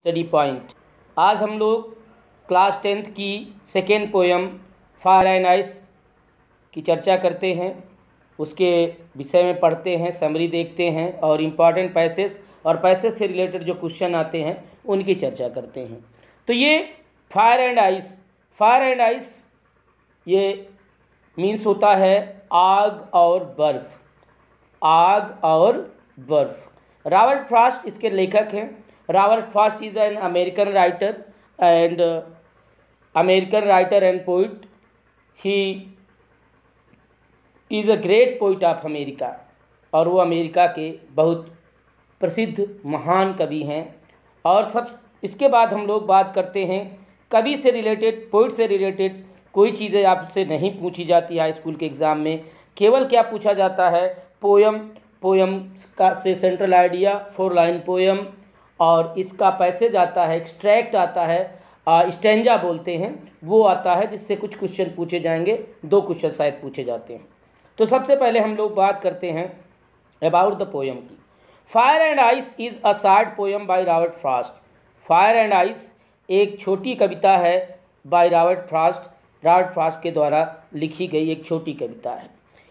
Study point. आज हम लोग क्लास 10th की second poem fire and ice की चर्चा करते हैं, उसके विषय में पढ़ते हैं, समरी देखते हैं और इम्पॉर्टेंट पैसेज और पैसेज से रिलेटेड जो क्वेश्चन आते हैं उनकी चर्चा करते हैं। तो ये फायर एंड आइस ये मीन्स होता है आग और बर्फ़। रॉबर्ट फ्रॉस्ट इसके लेखक हैं। Robert Frost is an American writer and poet. He is a great poet of America, और वो अमेरिका के बहुत प्रसिद्ध महान कवि हैं। और सब इसके बाद हम लोग बात करते हैं कवि से रिलेटेड, पोइट से रिलेटेड कोई चीज़ें आपसे नहीं पूछी जाती हाई स्कूल के एग्ज़ाम में। केवल क्या पूछा जाता है, पोयम का से सेंट्रल आइडिया, 4 लाइन पोयम, और इसका पैसेज आता है, एक्सट्रैक्ट आता है, स्टेंजा बोलते हैं, वो आता है, जिससे कुछ क्वेश्चन पूछे जाएंगे। 2 क्वेश्चन शायद पूछे जाते हैं। तो सबसे पहले हम लोग बात करते हैं अबाउट द पोयम की। Fire and ice is a short poem by Robert Frost. Fire and ice एक छोटी कविता है बाय रॉबर्ट फ्रॉस्ट के द्वारा लिखी गई एक छोटी कविता है।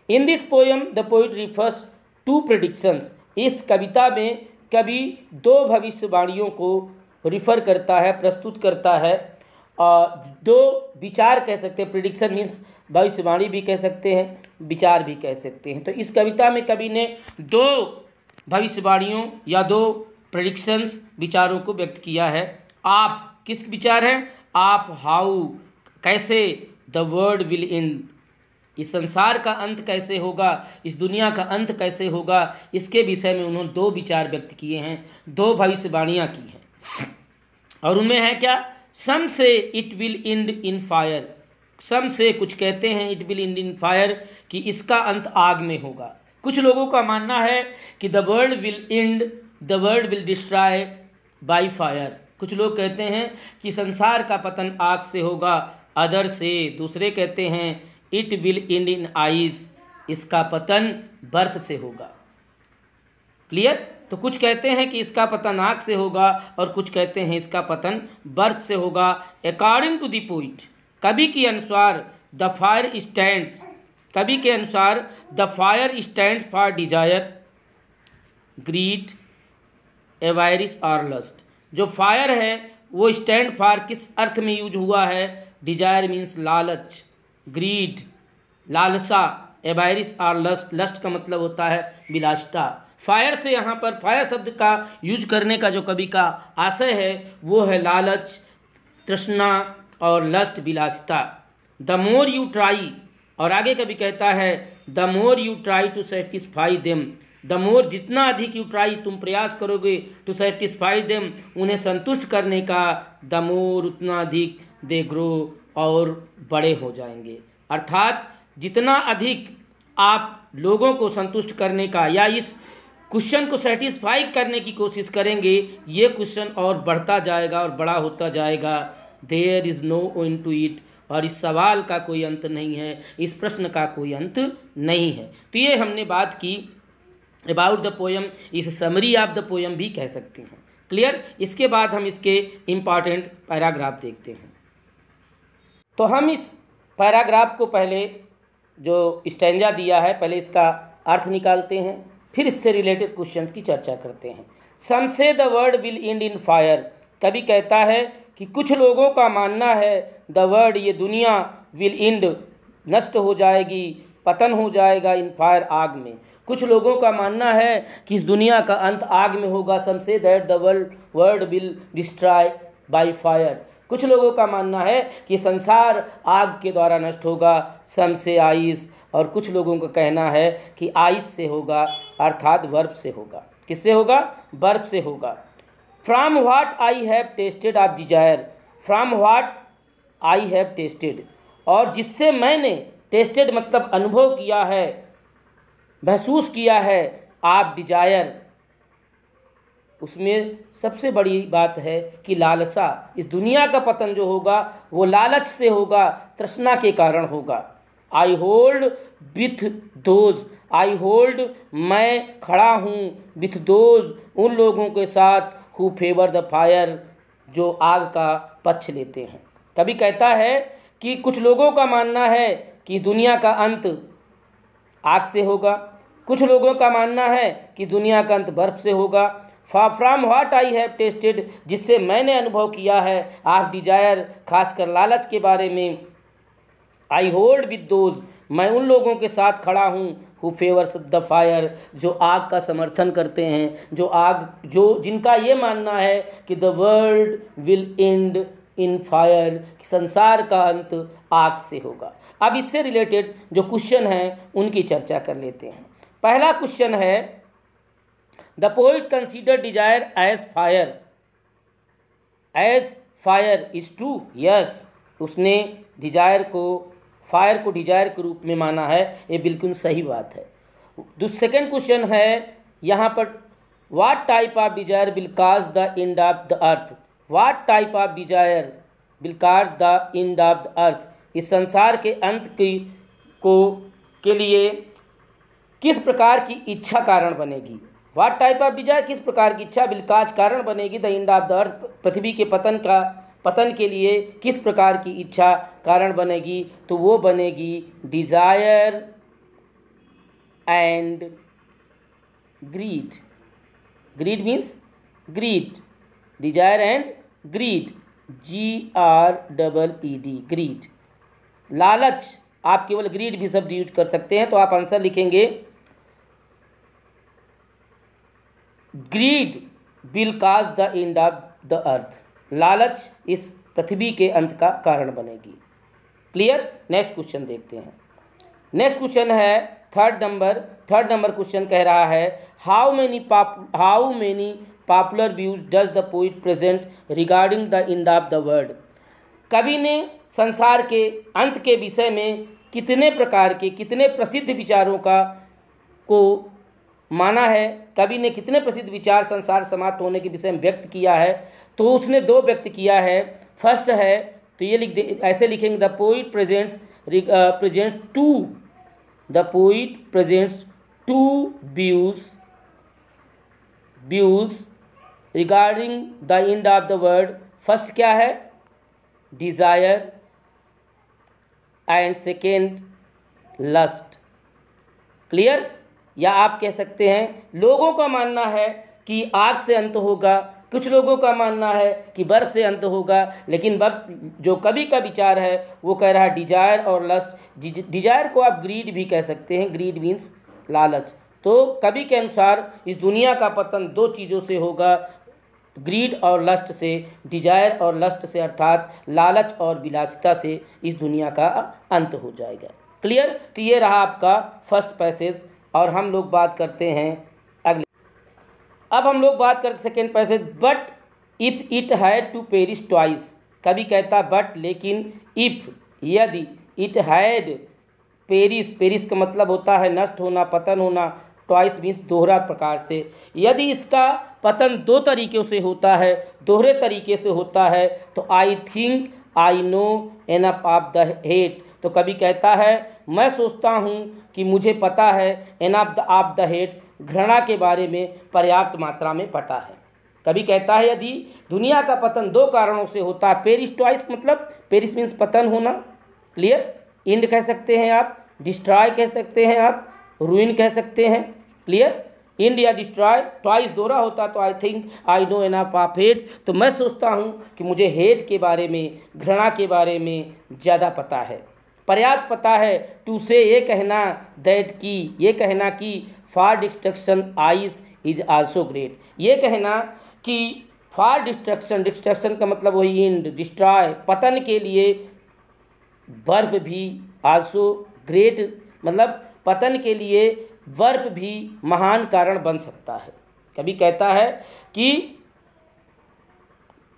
In this poem the poet refers to predictions. इस कविता में कवि 2 भविष्यवाणियों को रिफ़र करता है, प्रस्तुत करता है। 2 विचार कह सकते हैं, प्रेडिक्शन मीन्स भविष्यवाणी भी कह सकते हैं, विचार भी कह सकते हैं। तो इस कविता में कवि ने 2 भविष्यवाणियों या 2 प्रेडिक्शंस, विचारों को व्यक्त किया है। आप किस विचार हैं? आप हाउ, कैसे, द वर्ल्ड विल एंड, इस संसार का अंत कैसे होगा, इस दुनिया का अंत कैसे होगा, इसके विषय में उन्होंने 2 विचार व्यक्त किए हैं, 2 भविष्यवाणियाँ की हैं। और उनमें है क्या? Some say it will end in fire. Some say कुछ कहते हैं it will end in fire, कि इसका अंत आग में होगा। कुछ लोगों का मानना है कि the world will destroy by fire. कुछ लोग कहते हैं कि संसार का पतन आग से होगा। अदर से दूसरे कहते हैं it will end in ice, इसका पतन बर्फ से होगा। क्लियर? तो कुछ कहते हैं कि इसका पतन आग से होगा और कुछ कहते हैं इसका पतन बर्फ से होगा। अकॉर्डिंग टू द पोइट, कवि के अनुसार the fire stands for desire, greed, avarice और लस्ट। जो फायर है वो स्टैंड फॉर किस अर्थ में यूज हुआ है? डिजायर मीन्स लालच, ग्रीड लालसा, एवायरिस और लस्ट का मतलब होता है विलासिता। फायर से यहाँ पर फायर शब्द का यूज करने का जो कवि का आशय है वो है लालच, तृष्णा और लस्ट, विलासिता। द मोर यू ट्राई, और आगे कवि कहता है the more you try to satisfy them, the more, जितना अधिक यू ट्राई, तुम प्रयास करोगे, टू सेटिस्फाई देम, उन्हें संतुष्ट करने का, द मोर, उतना अधिक, दे ग्रो, और बड़े हो जाएंगे। अर्थात जितना अधिक आप लोगों को संतुष्ट करने का या इस क्वेश्चन को सेटिस्फाई करने की कोशिश करेंगे, ये क्वेश्चन और बढ़ता जाएगा और बड़ा होता जाएगा। There is no end to it, और इस सवाल का कोई अंत नहीं है, इस प्रश्न का कोई अंत नहीं है। तो ये हमने बात की अबाउट द पोयम। इस समरी ऑफ द पोयम भी कह सकते हैं। क्लियर? इसके बाद हम इसके इम्पॉर्टेंट पैराग्राफ देखते हैं। तो हम इस पैराग्राफ को पहले जो स्टैंजा दिया है, पहले इसका अर्थ निकालते हैं, फिर इससे रिलेटेड क्वेश्चंस की चर्चा करते हैं। सम से the world will end in fire. कवि कहता है कि कुछ लोगों का मानना है द वर्ल्ड, ये दुनिया, विल एंड, नष्ट हो जाएगी, पतन हो जाएगा, इन फायर, आग में। कुछ लोगों का मानना है कि इस दुनिया का अंत आग में होगा। Some say that the world will destroy by fire. कुछ लोगों का मानना है कि संसार आग के द्वारा नष्ट होगा। सम से आइस, और कुछ लोगों का कहना है कि आइस से होगा, अर्थात बर्फ से होगा। किससे होगा? बर्फ से होगा। From what I have tested of desire, from what I have tested, और जिससे मैंने, टेस्टेड मतलब अनुभव किया है, महसूस किया है, आप डिजायर, उसमें सबसे बड़ी बात है कि लालसा, इस दुनिया का पतन जो होगा वो लालच से होगा, तृष्णा के कारण होगा। I hold with those, I hold, मैं खड़ा हूँ, विथ दोज, उन लोगों के साथ, हु फेवर द फायर, जो आग का पक्ष लेते हैं। कवि कहता है कि कुछ लोगों का मानना है कि दुनिया का अंत आग से होगा, कुछ लोगों का मानना है कि दुनिया का अंत बर्फ से होगा। From what I have tested, जिससे मैंने अनुभव किया है, आप डिजायर, खासकर लालच के बारे में, आई होल्ड विद दोज, मैं उन लोगों के साथ खड़ा हूँ, हु फेवर्स द फायर, जो आग का समर्थन करते हैं, जो जिनका ये मानना है कि the world will end in fire, संसार का अंत आग से होगा। अब इससे रिलेटेड जो क्वेश्चन हैं उनकी चर्चा कर लेते हैं। पहला क्वेश्चन है, the poet consider desire as fire is true. Yes, उसने फायर को डिजायर के रूप में माना है, ये बिल्कुल सही बात है। सेकेंड क्वेश्चन है यहाँ पर, what type of desire will cause the end of the earth, what type of desire will cause the end of the अर्थ, इस संसार के अंत के लिए किस प्रकार की इच्छा कारण बनेगी। व्हाट टाइप ऑफ डिजायर, किस प्रकार की इच्छा, विल काज कारण बनेगी, the end of the earth, पृथ्वी के पतन के लिए किस प्रकार की इच्छा कारण बनेगी, तो वो बनेगी desire and greed. Greed means greed, desire and greed, GREED, greed, लालच। आप केवल ग्रीड भी शब्द यूज कर सकते हैं, तो आप आंसर लिखेंगे, greed will cause the end of the earth, लालच इस पृथ्वी के अंत का कारण बनेगी। क्लियर। नेक्स्ट क्वेश्चन देखते हैं। नेक्स्ट क्वेश्चन है थर्ड नंबर क्वेश्चन कह रहा है, how many popular views does the poet present regarding the end of the world. कवि ने संसार के अंत के विषय में कितने प्रसिद्ध विचारों को माना है, कवि ने कितने प्रसिद्ध विचार संसार समाप्त होने के विषय में व्यक्त किया है, तो उसने 2 व्यक्त किया है। फर्स्ट है, तो ये ऐसे लिखेंगे, the poet presents two views regarding the end of the world. First क्या है, desire, and second lust. Clear. या आप कह सकते हैं, लोगों का मानना है कि आग से अंत होगा, कुछ लोगों का मानना है कि बर्फ से अंत होगा, लेकिन जो कवि का विचार है वो कह रहा है डिजायर और लस्ट। डिजायर को आप ग्रीड भी कह सकते हैं, ग्रीड मीन्स लालच। तो कवि के अनुसार इस दुनिया का पतन 2 चीज़ों से होगा, ग्रीड और लस्ट से, डिजायर और लस्ट से, अर्थात लालच और विलासिता से इस दुनिया का अंत हो जाएगा। क्लियर। तो ये रहा आपका फर्स्ट पैसेज, और हम लोग बात करते हैं अगले। अब हम लोग बात करते second passage, but if it had to perish twice. कभी कहता बट, लेकिन, इफ़ यदि, इट हैड पेरिश का मतलब होता है नष्ट होना, पतन होना, ट्वाइस मीन्स दोहरा प्रकार से। यदि इसका पतन 2 तरीक़ों से होता है, दोहरे तरीके से होता है, तो आई think I know enough of the hate. तो कभी कहता है, मैं सोचता हूँ कि मुझे पता है, एनफ ऑफ द हेट, घृणा के बारे में पर्याप्त मात्रा में पता है। कभी कहता है, यदि दुनिया का पतन 2 कारणों से होता है, पेरिश ट्वाइस मतलब पेरिश मीन्स पतन होना। क्लियर। इंड कह सकते हैं आप, डिस्ट्रॉय कह सकते हैं आप, रूइन कह सकते हैं। क्लियर। इंड या डिस्ट्रॉय, ट्वाइस दोहरा होता तो आई think I know enough of hate, तो मैं सोचता हूँ कि मुझे हेट के बारे में, घृणा के बारे में ज़्यादा पता है, पर्याप्त पता है। टू से ये कहना, दैट की, ये कहना कि, for destruction ice is also great, ये कहना कि फॉर डिस्ट्रक्शन का मतलब वही इंड, डिस्ट्रॉय, पतन के लिए, बर्फ भी, आल्सो ग्रेट मतलब पतन के लिए बर्फ भी महान कारण बन सकता है। कभी कहता है कि,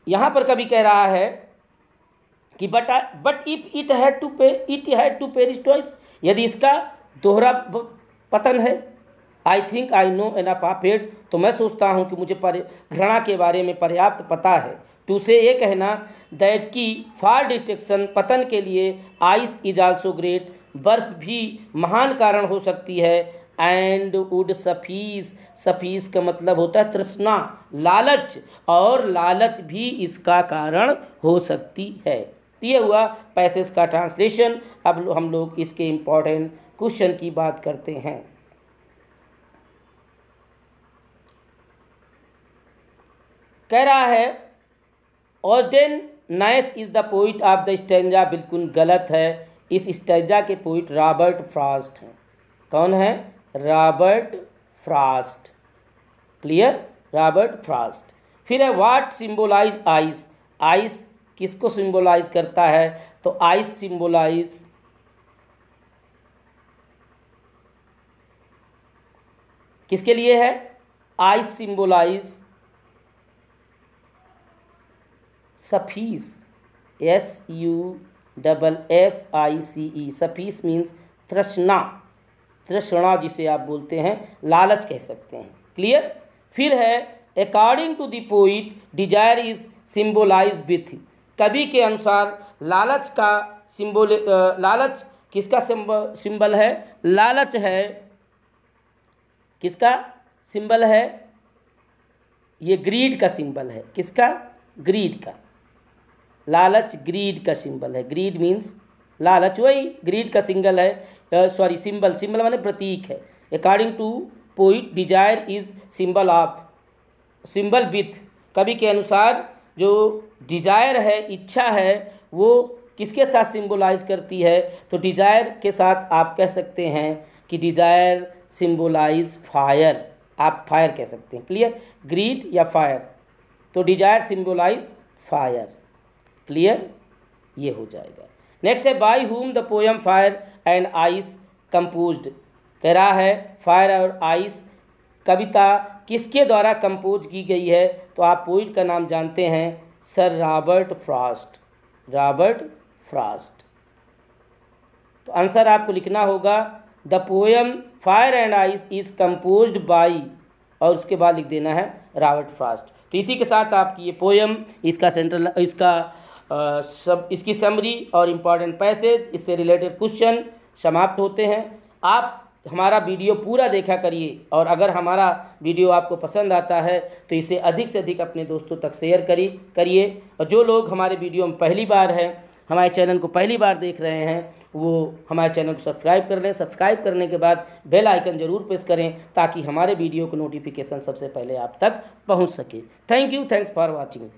यहाँ पर कभी कह रहा है कि but if it had to perish twice, यदि इसका दोहरा पतन है, I think I know enough of hate, तो मैं सोचता हूँ कि मुझे घृणा के बारे में पर्याप्त पता है। टू से ये कहना, दैट की, फॉर डिस्ट्रक्शन, पतन के लिए, आइस इज आल्सो ग्रेट, बर्फ भी महान कारण हो सकती है, एंड वुड सफीस, सफीस का मतलब होता है तृष्णा, लालच, और लालच भी इसका कारण हो सकती है। ये हुआ पैसेज का ट्रांसलेशन। अब हम लोग इसके इम्पोर्टेंट क्वेश्चन की बात करते हैं। कह रहा है Auden nice is the poet of the stanza, बिल्कुल गलत है। इस स्टैंजा के पोइट रॉबर्ट फ्रॉस्ट हैं। कौन है? Robert Frost. Clear? Robert Frost. फिर है व्हाट सिंबलाइज आइस, आइस किसको सिंबलाइज करता है? तो आइस सिंबलाइज किसके लिए है? आइस सिंबलाइज सफीस, SUFFICE, सफीस मीन्स तृष्णा, तृष्णा जिसे आप बोलते हैं, लालच कह सकते हैं। क्लियर? फिर है according to the poet desire is symbolize with, कवि के अनुसार लालच का सिंबल, लालच किसका सिंबल है? लालच है, किसका सिंबल है? ये ग्रीड का सिंबल है। किसका? ग्रीड का। लालच ग्रीड का सिंबल है। ग्रीड मीन्स लालच, वही ग्रीड का सिंगल है, सॉरी सिंबल, सिंबल माने प्रतीक है। According to poet desire is symbol of, symbol with, कवि के अनुसार जो डिजायर है, इच्छा है, वो किसके साथ सिंबलाइज करती है? तो डिजायर के साथ आप कह सकते हैं कि डिजायर सिंबलाइज फायर, आप फायर कह सकते हैं। क्लियर? ग्रीड या फायर, तो डिजायर सिंबलाइज फायर। क्लियर? ये हो जाएगा। नेक्स्ट है by whom the poem fire and ice composed, कह रहा है फायर और आइस कविता किसके द्वारा कंपोज की गई है? तो आप पोइट का नाम जानते हैं, sir Robert Frost, Robert Frost. तो आंसर आपको लिखना होगा the poem fire and ice is composed by, और उसके बाद लिख देना है रॉबर्ट फ्रॉस्ट। तो इसी के साथ आपकी ये पोएम, इसका सेंट्रल, इसका सब, इसकी समरी और इम्पॉर्टेंट पैसेज, इससे रिलेटेड क्वेश्चन समाप्त होते हैं। आप हमारा वीडियो पूरा देखा करिए, और अगर हमारा वीडियो आपको पसंद आता है तो इसे अधिक से अधिक अपने दोस्तों तक शेयर करिए। और जो लोग हमारे वीडियो में पहली बार हैं, हमारे चैनल को पहली बार देख रहे हैं, वो हमारे चैनल को सब्सक्राइब कर लें। सब्सक्राइब करने के बाद बेल आइकन ज़रूर प्रेस करें, ताकि हमारे वीडियो को नोटिफिकेशन सबसे पहले आप तक पहुंच सके। Thank you, thanks for watching.